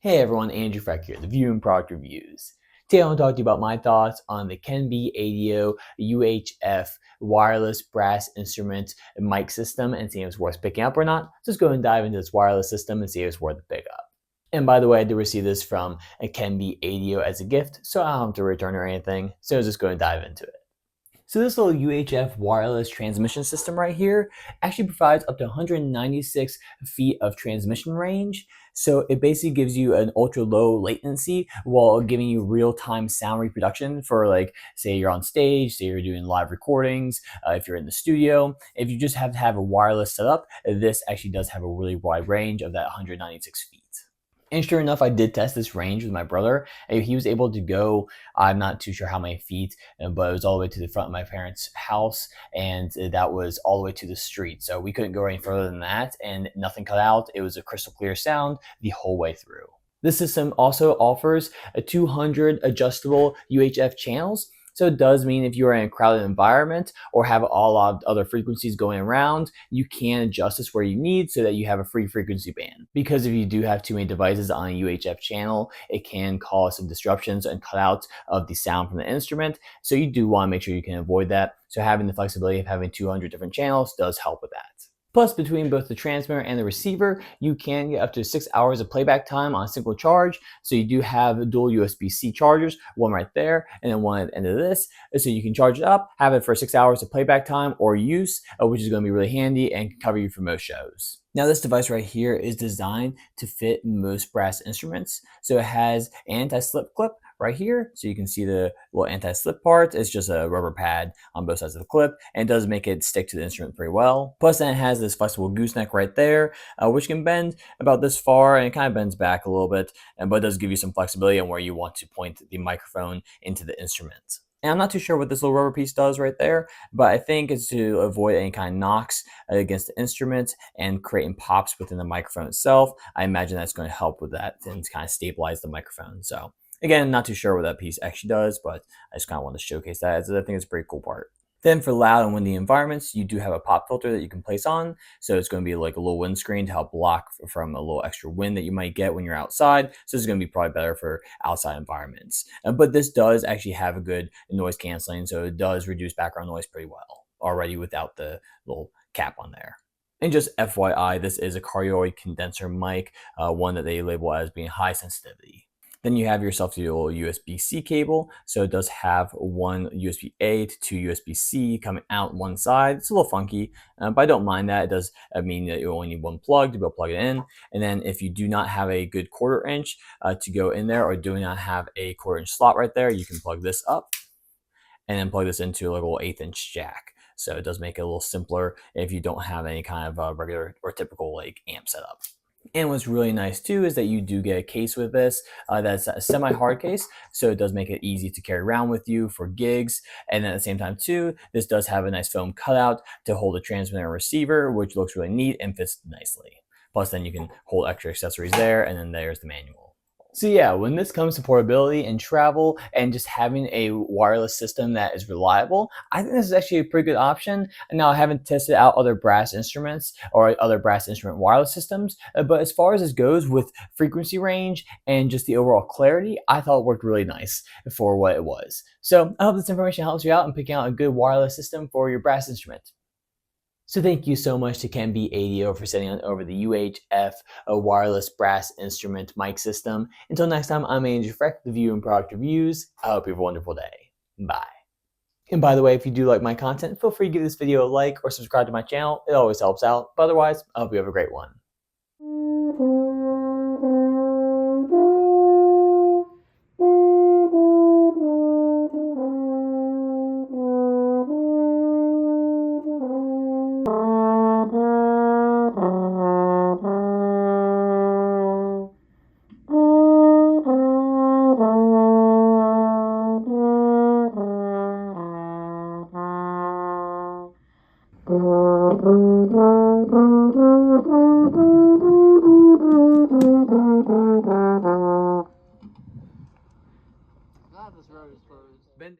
Hey everyone, Andrew Frech here, the View and Product Reviews. Today I want to talk to you about my thoughts on the KenBAidio UHF wireless brass instrument mic system and see if it's worth picking up or not. Just go and dive into this wireless system and see if it's worth a pickup. And by the way, I did receive this from a KenBAidio as a gift, so I don't have to return or anything, so just go and dive into it. So this little UHF wireless transmission system right here actually provides up to 196 feet of transmission range. So it basically gives you an ultra low latency while giving you real-time sound reproduction for, like, say you're on stage, say you're doing live recordings, if you're in the studio. If you just have to have a wireless setup, this actually does have a really wide range of that 196 feet. And sure enough, I did test this range with my brother. And he was able to go, I'm not too sure how many feet, but it was all the way to the front of my parents' house, and that was all the way to the street. So we couldn't go any further than that, and nothing cut out. It was a crystal clear sound the whole way through. This system also offers a 200 adjustable UHF channels. So it does mean if you're in a crowded environment or have a lot of other frequencies going around, you can adjust this where you need so that you have a free frequency band. Because if you do have too many devices on a UHF channel, it can cause some disruptions and cutouts of the sound from the instrument. So you do want to make sure you can avoid that. So having the flexibility of having 200 different channels does help with that. Plus, between both the transmitter and the receiver, you can get up to 6 hours of playback time on a single charge. So you do have dual USB-C chargers, one right there, and then one at the end of this. So you can charge it up, have it for 6 hours of playback time or use, which is going to be really handy and can cover you for most shows. Now, this device right here is designed to fit most brass instruments. So it has an anti-slip clip right here. So you can see the little anti-slip part. It's just a rubber pad on both sides of the clip, and it does make it stick to the instrument pretty well. Plus, then it has this flexible gooseneck right there, which can bend about this far, and it kind of bends back a little bit, but it does give you some flexibility on where you want to point the microphone into the instrument. And I'm not too sure what this little rubber piece does right there, but I think it's to avoid any kind of knocks against the instrument and creating pops within the microphone itself. I imagine that's going to help with that and kind of stabilize the microphone. So again, not too sure what that piece actually does, but I just kind of want to showcase that, as I think it's a pretty cool part. Then for loud and windy environments, you do have a pop filter that you can place on. So it's going to be like a little windscreen to help block from a little extra wind that you might get when you're outside. So it's going to be probably better for outside environments. But this does actually have a good noise canceling. So it does reduce background noise pretty well already without the little cap on there. And just FYI, this is a cardioid condenser mic, one that they label as being high sensitivity. Then you have yourself your USB-C cable. So it does have one USB-A to two USB-C coming out one side. It's a little funky, but I don't mind that. It does mean that you only need one plug to be able to plug it in. And then if you do not have a good 1/4 inch to go in there, or do not have a 1/4 inch slot right there, you can plug this up and then plug this into a little 1/8 inch jack. So it does make it a little simpler if you don't have any kind of regular or typical like amp setup. And what's really nice too is that you do get a case with this that's a semi-hard case, so it does make it easy to carry around with you for gigs. And then at the same time too, this does have a nice foam cutout to hold a transmitter and receiver, which looks really neat and fits nicely. Plus then you can hold extra accessories there, and then there's the manual. So yeah, when this comes to portability and travel and just having a wireless system that is reliable, I think this is actually a pretty good option. Now, I haven't tested out other brass instruments or other brass instrument wireless systems, but as far as this goes with frequency range and just the overall clarity, I thought it worked really nice for what it was. So I hope this information helps you out in picking out a good wireless system for your brass instrument. So thank you so much to KenBAidio for sending on over the UHF wireless brass instrument mic system. Until next time, I'm Andrew Frech, the View and Product Reviews. I hope you have a wonderful day. Bye. And by the way, if you do like my content, feel free to give this video a like or subscribe to my channel. It always helps out. But otherwise, I hope you have a great one.